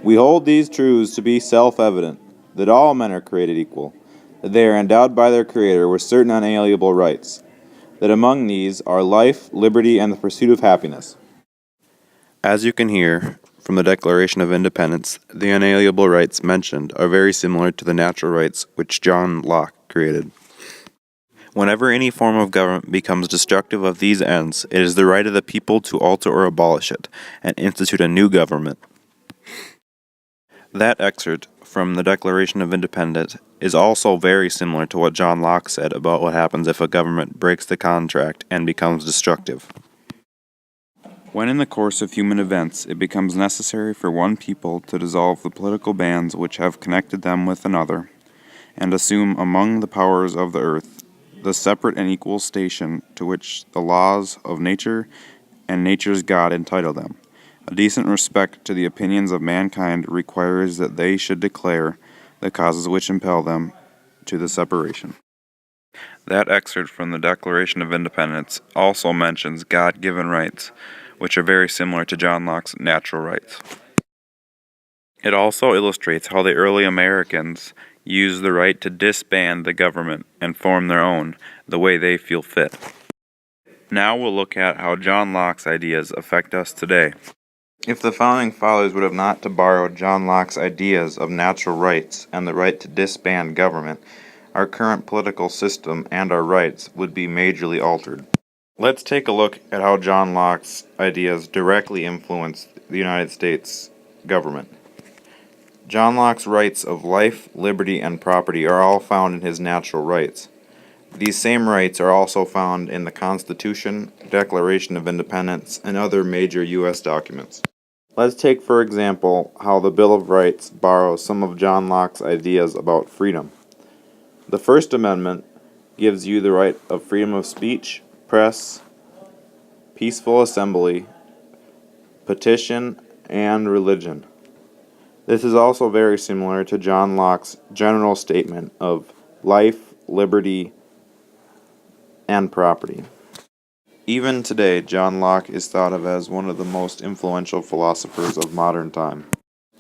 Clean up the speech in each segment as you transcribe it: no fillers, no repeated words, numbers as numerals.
We hold these truths to be self-evident, that all men are created equal, that they are endowed by their Creator with certain unalienable rights, that among these are life, liberty, and the pursuit of happiness. As you can hear from the Declaration of Independence, the unalienable rights mentioned are very similar to the natural rights which John Locke created. Whenever any form of government becomes destructive of these ends, it is the right of the people to alter or abolish it, and institute a new government. That excerpt from the Declaration of Independence is also very similar to what John Locke said about what happens if a government breaks the contract and becomes destructive. When in the course of human events it becomes necessary for one people to dissolve the political bands which have connected them with another, and assume among the powers of the earth the separate and equal station to which the laws of nature and nature's God entitle them, a decent respect to the opinions of mankind requires that they should declare the causes which impel them to the separation. That excerpt from the Declaration of Independence also mentions God-given rights, which are very similar to John Locke's natural rights. It also illustrates how the early Americans used the right to disband the government and form their own, the way they feel fit. Now we'll look at how John Locke's ideas affect us today. If the Founding Fathers would have not to borrow John Locke's ideas of natural rights and the right to disband government, our current political system and our rights would be majorly altered. Let's take a look at how John Locke's ideas directly influenced the United States government. John Locke's rights of life, liberty, and property are all found in his natural rights. These same rights are also found in the Constitution, Declaration of Independence, and other major U.S. documents. Let's take, for example, how the Bill of Rights borrows some of John Locke's ideas about freedom. The First Amendment gives you the right of freedom of speech, press, peaceful assembly, petition, and religion. This is also very similar to John Locke's general statement of life, liberty, and property. Even today, John Locke is thought of as one of the most influential philosophers of modern time.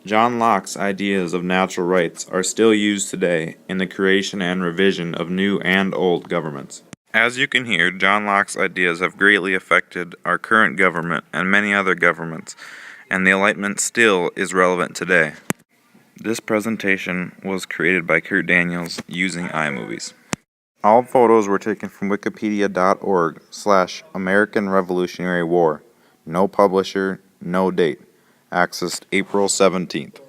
John Locke's ideas of natural rights are still used today in the creation and revision of new and old governments. As you can hear, John Locke's ideas have greatly affected our current government and many other governments, and the Enlightenment still is relevant today. This presentation was created by Kurt Daniels using iMovies. All photos were taken from wikipedia.org/American Revolutionary War. No publisher, no date. Accessed April 17th.